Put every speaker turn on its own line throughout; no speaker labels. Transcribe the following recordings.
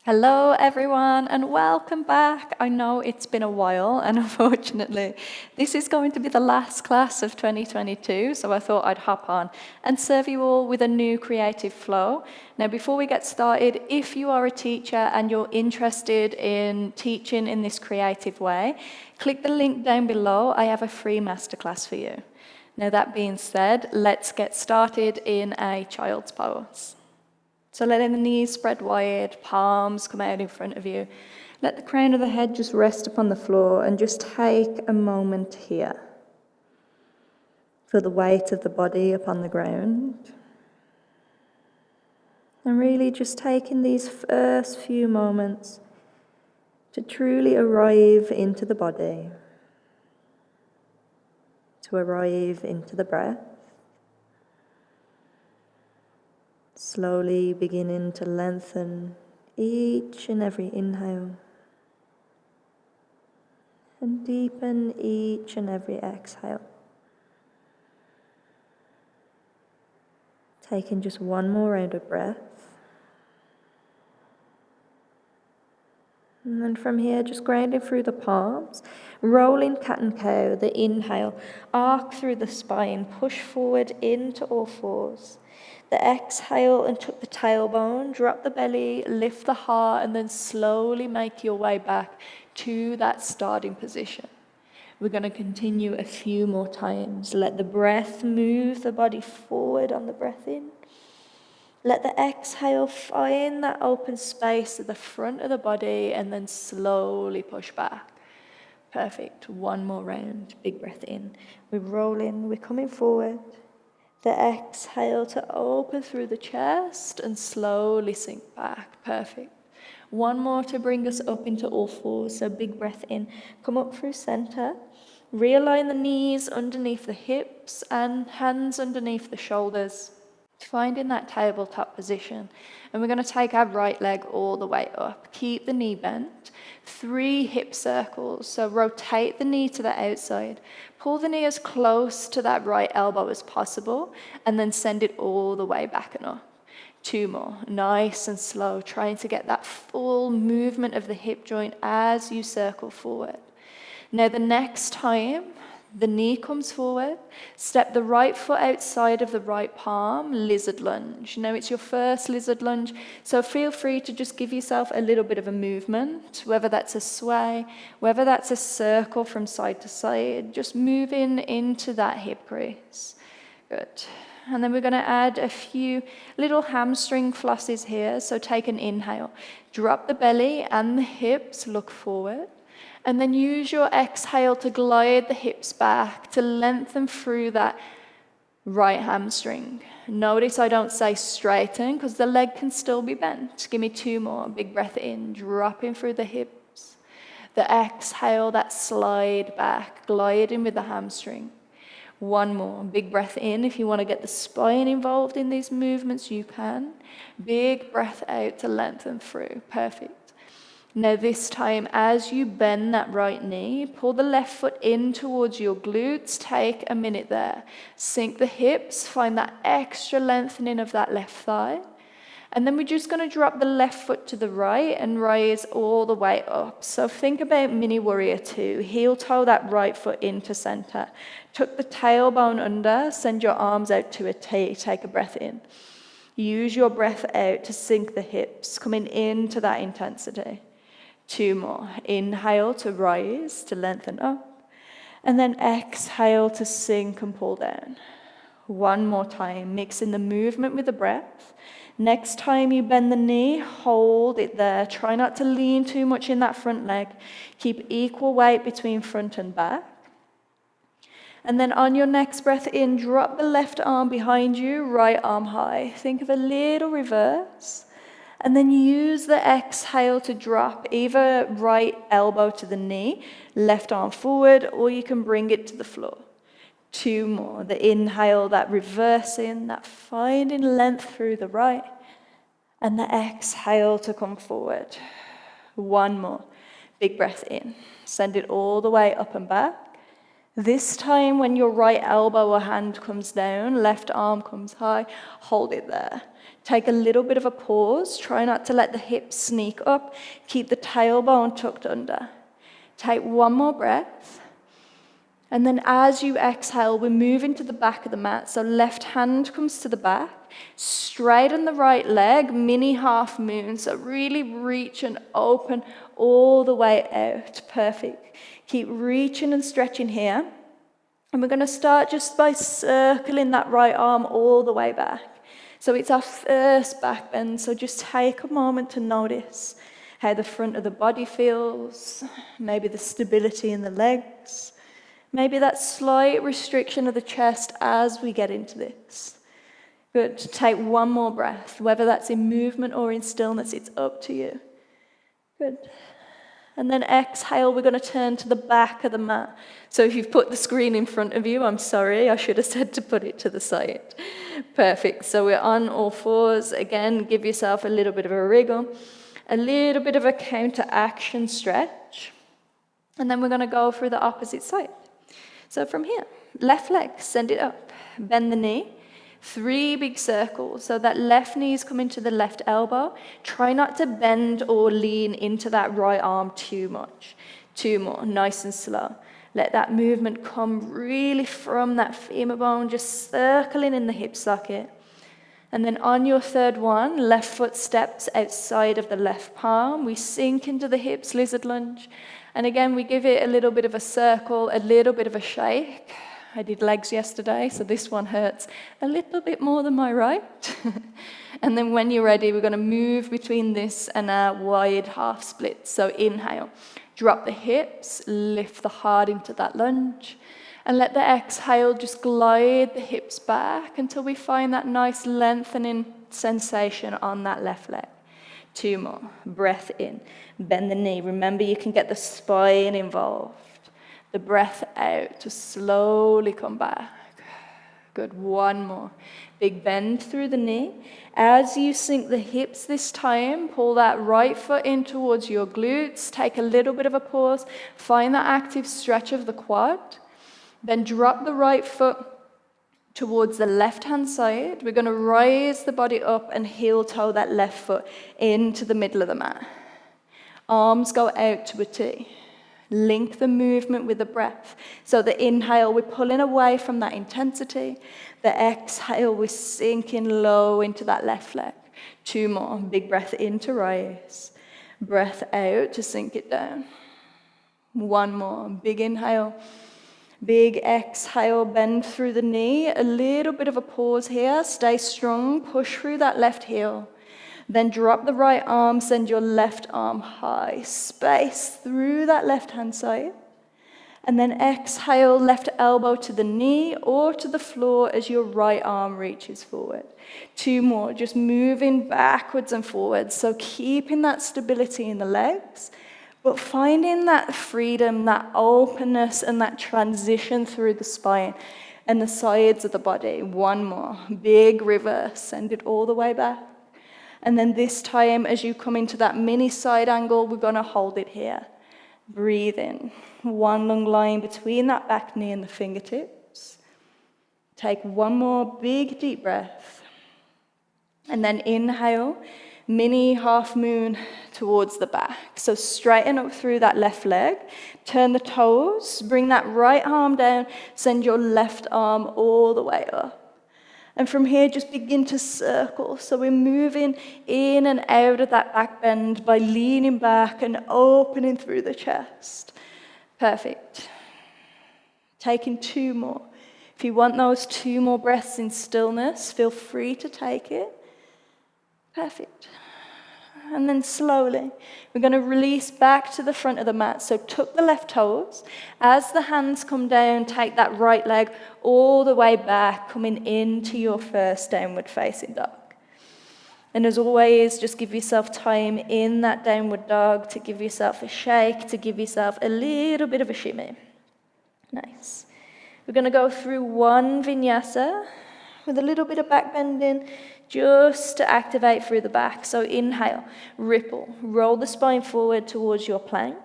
Hello everyone and welcome back. I know it's been a while and unfortunately this is going to be the last class of 2022, so I thought I'd hop on and serve you all with a new creative flow. Now before we get started, if you are a teacher and you're interested in teaching in this creative way, click the link down below. I have a free masterclass for you. Now that being said, let's get started in a child's pose. So letting the knees spread wide, palms come out in front of you. Let the crown of the head just rest upon the floor and just take a moment here. Feel the weight of the body upon the ground. And really just taking these first few moments to truly arrive into the body, to arrive into the breath. Slowly beginning to lengthen each and every inhale and deepen each and every exhale. Taking just one more round of breath. And then from here, just grounding through the palms, rolling cat and cow, the inhale, arc through the spine, push forward into all fours. The exhale and tuck the tailbone, drop the belly, lift the heart, and then slowly make your way back to that starting position. We're going to continue a few more times. Let the breath move the body forward on the breath in. Let the exhale find that open space at the front of the body and then slowly push back. Perfect. One more round. Big breath in. We're rolling. We're coming forward. The exhale to open through the chest and slowly sink back. Perfect. One more to bring us up into all fours. So big breath in. Come up through center. Realign the knees underneath the hips and hands underneath the shoulders. Finding that tabletop position. And we're going to take our right leg all the way up. Keep the knee bent. 3 hip circles. So rotate the knee to the outside. Pull the knee as close to that right elbow as possible. And then send it all the way back and up. 2 more. Nice and slow. Trying to get that full movement of the hip joint as you circle forward. Now the next time the knee comes forward, step the right foot outside of the right palm, lizard lunge. Now it's your first lizard lunge, so feel free to just give yourself a little bit of a movement, whether that's a sway, whether that's a circle from side to side, just moving into that hip crease. Good. And then we're going to add a few little hamstring flosses here, so take an inhale. Drop the belly and the hips, look forward. And then use your exhale to glide the hips back, to lengthen through that right hamstring. Notice I don't say straighten, because the leg can still be bent. Give me 2 more. Big breath in, dropping through the hips. The exhale, that slide back, gliding with the hamstring. 1 more. Big breath in. If you want to get the spine involved in these movements, you can. Big breath out to lengthen through. Perfect. Now this time, as you bend that right knee, pull the left foot in towards your glutes. Take a minute there. Sink the hips, find that extra lengthening of that left thigh. And then we're just going to drop the left foot to the right and raise all the way up. So think about mini warrior 2. Heel toe that right foot into center. Tuck the tailbone under, send your arms out to a T. Take a breath in. Use your breath out to sink the hips, coming into that intensity. 2 more. Inhale to rise, to lengthen up. And then exhale to sink and pull down. 1 more time, mixing the movement with the breath. Next time you bend the knee, hold it there. Try not to lean too much in that front leg. Keep equal weight between front and back. And then on your next breath in, drop the left arm behind you, right arm high. Think of a little reverse. And then use the exhale to drop either right elbow to the knee, left arm forward, or you can bring it to the floor. 2 more. The inhale, that reversing, that finding length through the right. And the exhale to come forward. 1 more. Big breath in. Send it all the way up and back. This time when your right elbow or hand comes down, left arm comes high, hold it there. Take a little bit of a pause. Try not to let the hips sneak up. Keep the tailbone tucked under. Take one more breath. And then as you exhale, we move into the back of the mat. So left hand comes to the back. Straighten the right leg, mini half moon. So really reach and open all the way out. Perfect. Keep reaching and stretching here. And we're going to start just by circling that right arm all the way back. So it's our first back bend, so just take a moment to notice how the front of the body feels, maybe the stability in the legs, maybe that slight restriction of the chest as we get into this. Good. Take one more breath, whether that's in movement or in stillness, it's up to you. Good. And then exhale, we're going to turn to the back of the mat. So if you've put the screen in front of you, I'm sorry, I should have said to put it to the side. Perfect. So we're on all fours. Again, give yourself a little bit of a wriggle, a little bit of a counter-action stretch. And then we're going to go through the opposite side. So from here, left leg, send it up. Bend the knee. 3 big circles, so that left knee is coming to the left elbow. Try not to bend or lean into that right arm too much. 2 more, nice and slow. Let that movement come really from that femur bone, just circling in the hip socket. And then on your third one, left foot steps outside of the left palm. We sink into the hips, lizard lunge. And again, we give it a little bit of a circle, a little bit of a shake. I did legs yesterday, so this one hurts a little bit more than my right. And then when you're ready, we're going to move between this and our wide half split. So inhale, drop the hips, lift the heart into that lunge, and let the exhale just glide the hips back until we find that nice lengthening sensation on that left leg. 2 more. Breath in. Bend the knee. Remember, you can get the spine involved. The breath out to slowly come back. Good. 1 more. Big bend through the knee. As you sink the hips this time, pull that right foot in towards your glutes. Take a little bit of a pause. Find that active stretch of the quad. Then drop the right foot towards the left-hand side. We're going to rise the body up and heel toe that left foot into the middle of the mat. Arms go out to a T. Link the movement with the breath. So the inhale, we're pulling away from that intensity. The exhale, we're sinking low into that left leg. 2 more. Big breath in to rise. Breath out to sink it down. 1 more. Big inhale. Big exhale, bend through the knee. A little bit of a pause here. Stay strong. Push through that left heel. Then drop the right arm, send your left arm high. Space through that left-hand side. And then exhale, left elbow to the knee or to the floor as your right arm reaches forward. 2 more, just moving backwards and forwards. So keeping that stability in the legs, but finding that freedom, that openness, and that transition through the spine and the sides of the body. 1 more, big reverse, send it all the way back. And then this time, as you come into that mini side angle, we're going to hold it here. Breathe in. 1 long line between that back knee and the fingertips. Take 1 more big deep breath. And then inhale, mini half moon towards the back. So straighten up through that left leg. Turn the toes. Bring that right arm down. Send your left arm all the way up. And from here, just begin to circle. So we're moving in and out of that back bend by leaning back and opening through the chest. Perfect. Taking 2 more. If you want those 2 more breaths in stillness, feel free to take it. Perfect. And then slowly, we're going to release back to the front of the mat. So tuck the left toes. As the hands come down, take that right leg all the way back, coming into your first downward facing dog. And as always, just give yourself time in that downward dog to give yourself a shake, to give yourself a little bit of a shimmy. Nice. We're going to go through 1 vinyasa with a little bit of back bending, just to activate through the back. So inhale, ripple, roll the spine forward towards your plank.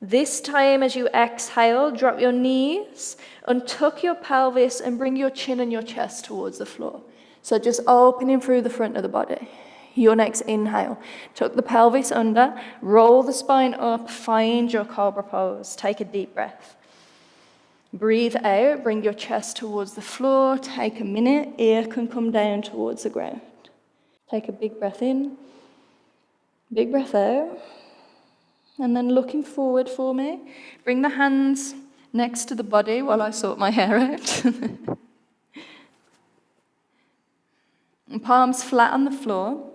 This time as you exhale, drop your knees, untuck your pelvis and bring your chin and your chest towards the floor. So just opening through the front of the body. Your next inhale, tuck the pelvis under, roll the spine up, find your cobra pose. Take a deep breath. Breathe out, bring your chest towards the floor, take a minute, ear can come down towards the ground. Take a big breath in, big breath out, and then looking forward for me, bring the hands next to the body while I sort my hair out. And palms flat on the floor.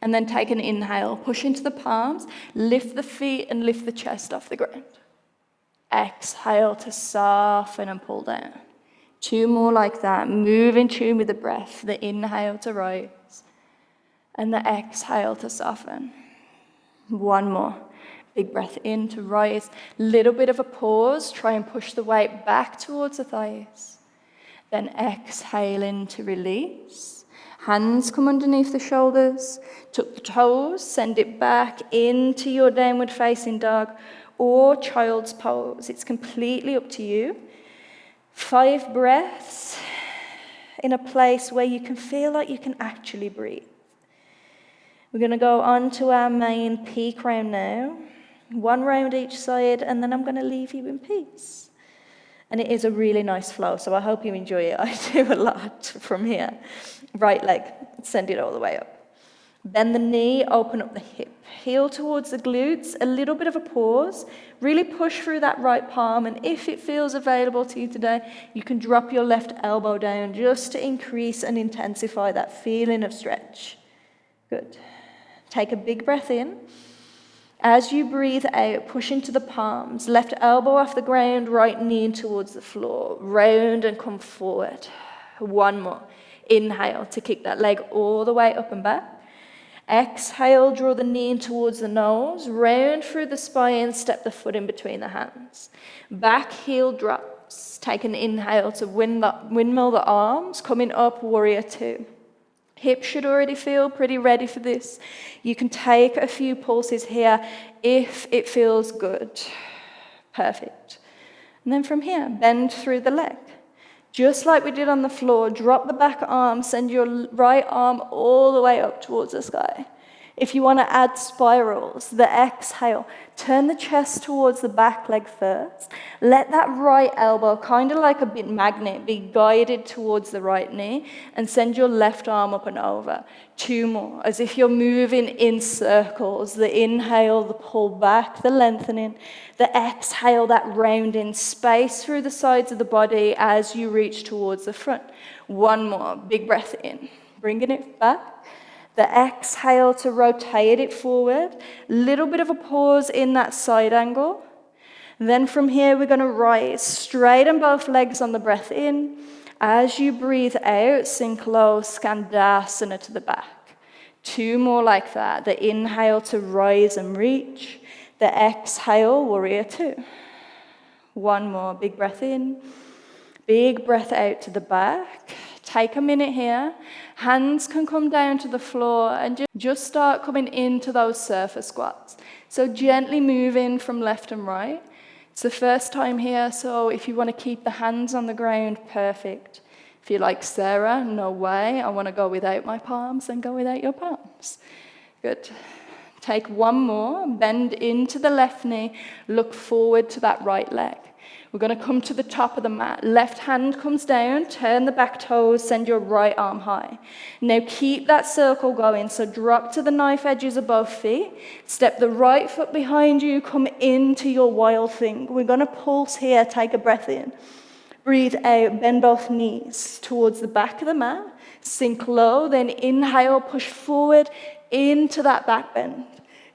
And then take an inhale, push into the palms, lift the feet and lift the chest off the ground. Exhale to soften and pull down. 2 more like that. Move in tune with the breath. The inhale to rise. And the exhale to soften. 1 more. Big breath in to rise. Little bit of a pause. Try and push the weight back towards the thighs. Then exhale in to release. Hands come underneath the shoulders. Tuck the toes. Send it back into your downward facing dog or child's pose. It's completely up to you. 5 breaths in a place where you can feel like you can actually breathe. We're going to go on to our main peak round now. 1 round each side, and then I'm going to leave you in peace. And it is a really nice flow, so I hope you enjoy it. I do a lot from here. Right leg, send it all the way up. Bend the knee, open up the hip. Heel towards the glutes, a little bit of a pause. Really push through that right palm, and if it feels available to you today, you can drop your left elbow down just to increase and intensify that feeling of stretch. Good. Take a big breath in. As you breathe out, push into the palms. Left elbow off the ground, right knee towards the floor. Round and come forward. 1 more. Inhale to kick that leg all the way up and back. Exhale, draw the knee in towards the nose. Round through the spine, step the foot in between the hands. Back heel drops. Take an inhale to windmill the arms. Coming up, warrior 2. Hips should already feel pretty ready for this. You can take a few pulses here if it feels good. Perfect. And then from here, bend through the leg. Just like we did on the floor, drop the back arm, send your right arm all the way up towards the sky. If you want to add spirals, the exhale, turn the chest towards the back leg first. Let that right elbow, kind of like a bit magnet, be guided towards the right knee, and send your left arm up and over. 2 more, as if you're moving in circles. The inhale, the pull back, the lengthening. The exhale, that rounding, space through the sides of the body as you reach towards the front. 1 more, big breath in, bringing it back. The exhale to rotate it forward. Little bit of a pause in that side angle. Then from here, we're going to rise. Straighten both legs on the breath in. As you breathe out, sink low, Skandasana to the back. 2 more like that. The inhale to rise and reach. The exhale, warrior 2. 1 more, big breath in. Big breath out to the back. Take a minute here. Hands can come down to the floor and just start coming into those surface squats. So gently moving from left and right. It's the first time here, so if you want to keep the hands on the ground, perfect. If you're like Sarah, no way, I want to go without my palms, then go without your palms. Good. Take 1 more, bend into the left knee, look forward to that right leg. We're going to come to the top of the mat. Left hand comes down, turn the back toes, send your right arm high. Now keep that circle going, so drop to the knife edges of both feet. Step the right foot behind you, come into your wild thing. We're going to pulse here, take a breath in. Breathe out, bend both knees towards the back of the mat. Sink low, then inhale, push forward into that back bend.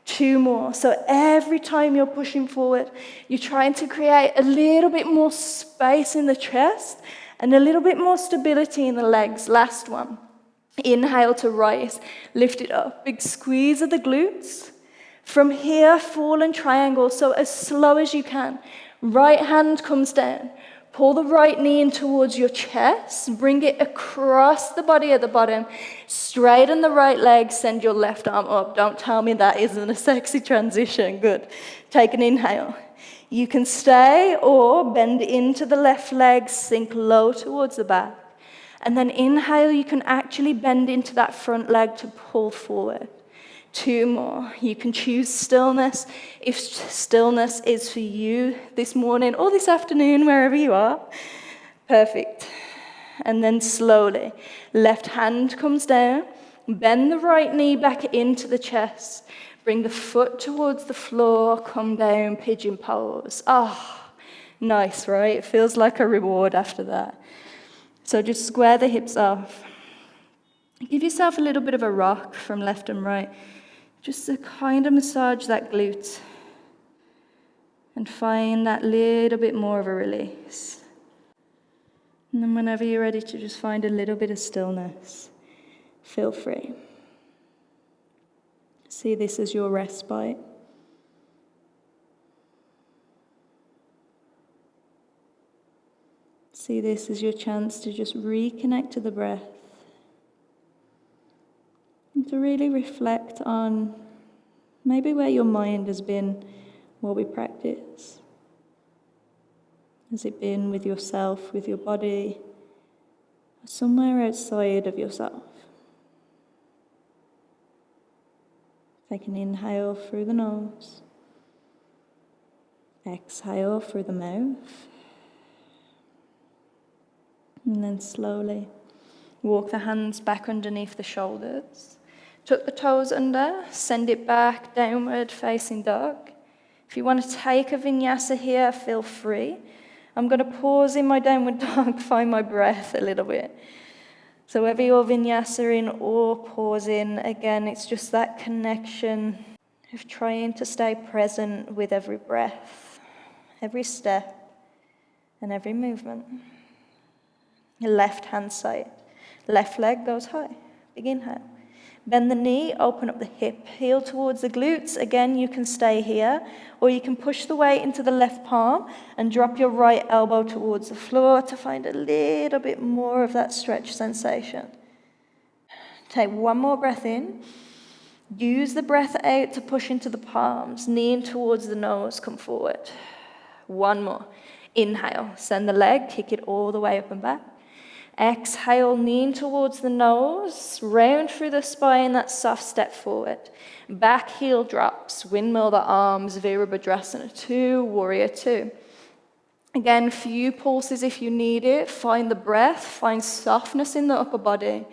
2 more. So every time you're pushing forward, you're trying to create a little bit more space in the chest and a little bit more stability in the legs. Last one. Inhale to rise. Lift it up. Big squeeze of the glutes. From here, fallen triangle. So as slow as you can. Right hand comes down.
Pull the right knee in towards your chest. Bring it across the body at the bottom. Straighten the right leg. Send your left arm up. Don't tell me that isn't a sexy transition. Good. Take an inhale. You can stay or bend into the left leg. Sink low towards the back. And then inhale, you can actually bend into that front leg to pull forward. 2 more. You can choose stillness if stillness is for you this morning or this afternoon, wherever you are. Perfect. And then slowly, left hand comes down. Bend the right knee back into the chest. Bring the foot towards the floor. Come down, pigeon pose. Nice, right? It feels like a reward after that. So just square the hips off. Give yourself a little bit of a rock from left and right. Just to kind of massage that glute and find that little bit more of a release. And then whenever you're ready to just find a little bit of stillness, feel free. See this as your respite. See this as your chance to just reconnect to the breath. And to really reflect on maybe where your mind has been while we practice. Has it been with yourself, with your body, or somewhere outside of yourself? Take an inhale through the nose. Exhale through the mouth. And then slowly walk the hands back underneath the shoulders. Tuck the toes under, send it back, downward facing dog. If you want to take a vinyasa here, feel free. I'm going to pause in my downward dog, find my breath a little bit. So whether you're vinyasa in or pausing, again, it's just that connection of trying to stay present with every breath, every step, and every movement. Left hand side. Left leg goes high. Big inhale. Bend the knee, open up the hip, heel towards the glutes. Again, you can stay here, or you can push the weight into the left palm and drop your right elbow towards the floor to find a little bit more of that stretch sensation. Take 1 more breath in. Use the breath out to push into the palms, knee in towards the nose, come forward. 1 more. Inhale, send the leg, kick it all the way up and back. Exhale, lean towards the nose, round through the spine, that soft step forward. Back heel drops, windmill the arms, Virabhadrasana 2, Warrior 2. Again, few pulses if you need it. Find the breath, find softness in the upper body.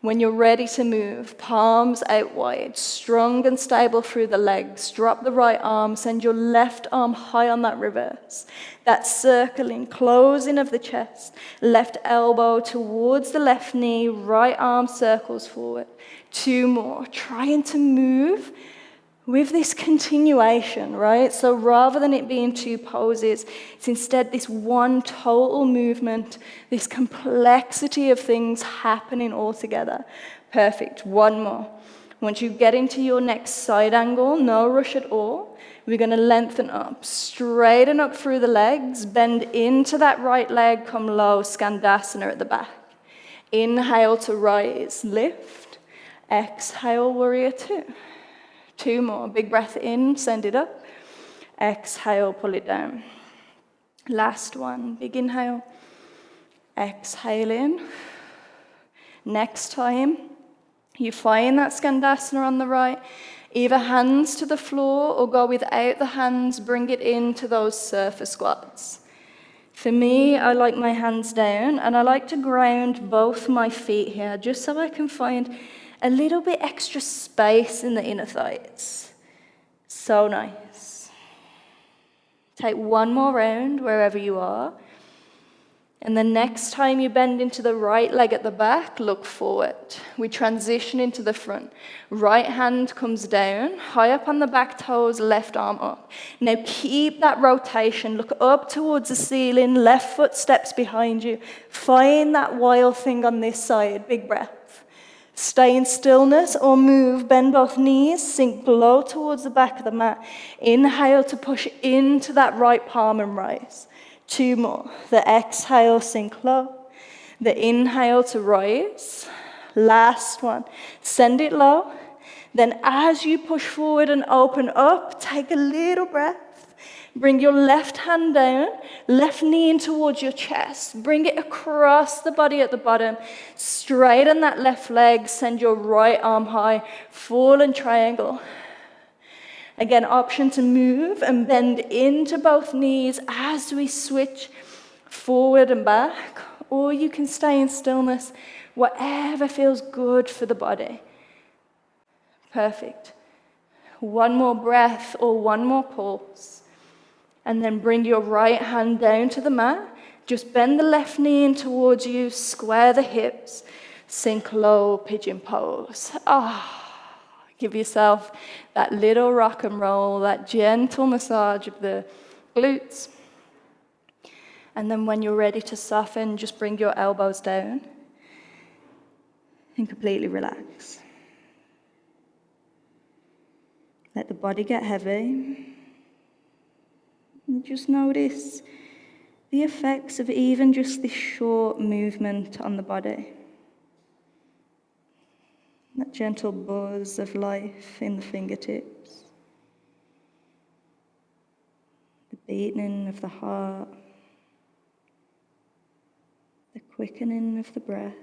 When you're ready to move, palms out wide, strong and stable through the legs. Drop the right arm, send your left arm high on that reverse. That circling, closing of the chest. Left elbow towards the left knee, right arm circles forward. 2 more, trying to move with this continuation, right? So rather than it being 2 poses, it's instead this one total movement, this complexity of things happening all together. Perfect. 1 more. Once you get into your next side angle, no rush at all, we're going to lengthen up, straighten up through the legs, bend into that right leg, come low, Skandasana at the back. Inhale to rise, lift. Exhale, Warrior 2. 2 more. Big breath in, send it up. Exhale, pull it down. Last one. Big inhale. Exhale in. Next time, you find that Skandasana on the right. Either hands to the floor or go without the hands. Bring it into those surfer squats. For me, I like my hands down, and I like to ground both my feet here, just so I can find a little bit extra space in the inner thighs. So nice. Take 1 more round wherever you are. And the next time you bend into the right leg at the back, look forward. We transition into the front. Right hand comes down, high up on the back toes, left arm up. Now keep that rotation. Look up towards the ceiling, left foot steps behind you. Find that wild thing on this side. Big breath. Stay in stillness or move, bend both knees, sink low towards the back of the mat. Inhale to push into that right palm and rise. 2 more. The exhale, sink low. The inhale to rise. Last one. Send it low. Then as you push forward and open up, take a little breath. Bring your left hand down, left knee in towards your chest. Bring it across the body at the bottom. Straighten that left leg. Send your right arm high. Fallen triangle. Again, option to move and bend into both knees as we switch forward and back. Or you can stay in stillness, whatever feels good for the body. Perfect. One more breath or one more pulse. And then bring your right hand down to the mat. Just bend the left knee in towards you, square the hips, sink low, pigeon pose. Give yourself that little rock and roll, that gentle massage of the glutes. And then when you're ready to soften, just bring your elbows down and completely relax. Let the body get heavy. And just notice the effects of even just this short movement on the body. That gentle buzz of life in the fingertips. The beating of the heart. The quickening of the breath.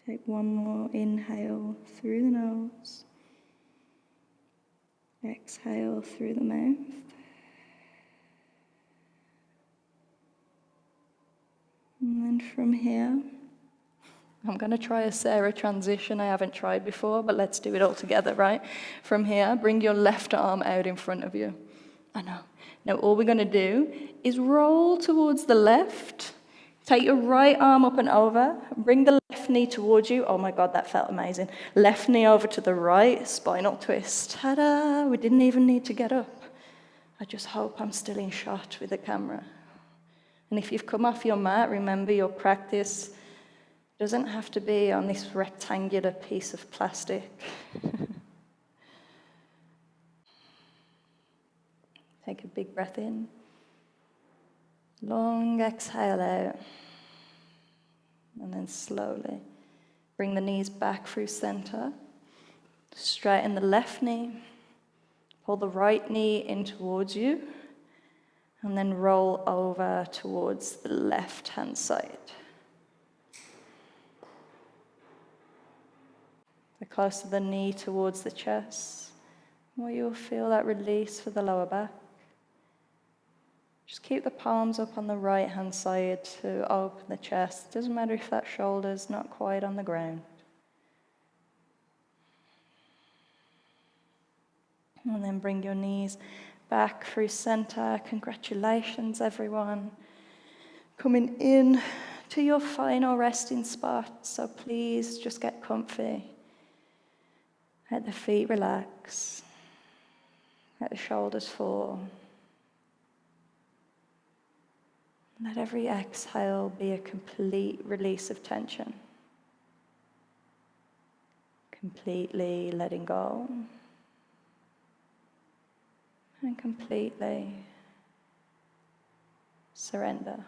Take one more inhale through the nose. Exhale through the mouth. And then from here, I'm going to try a Sarah transition I haven't tried before, but let's do it all together, right? From here, bring your left arm out in front of you. I know. Now all we're going to do is roll towards the left. Take your right arm up and over. Bring the left knee towards you. Oh my God, that felt amazing. Left knee over to the right, spinal twist. Ta-da! We didn't even need to get up. I just hope I'm still in shot with the camera. And if you've come off your mat, remember your practice doesn't have to be on this rectangular piece of plastic. Take a big breath in. Long exhale out. And then slowly bring the knees back through center. Straighten the left knee. Pull the right knee in towards you. And then roll over towards the left-hand side. The closer the knee towards the chest, the more you'll feel that release for the lower back. Just keep the palms up on the right-hand side to open the chest. Doesn't matter if that shoulder's not quite on the ground. And then bring your knees back through center. Congratulations, everyone. Coming in to your final resting spot. So please just get comfy. Let the feet relax. Let the shoulders fall. Let every exhale be a complete release of tension. Completely letting go. And completely surrender.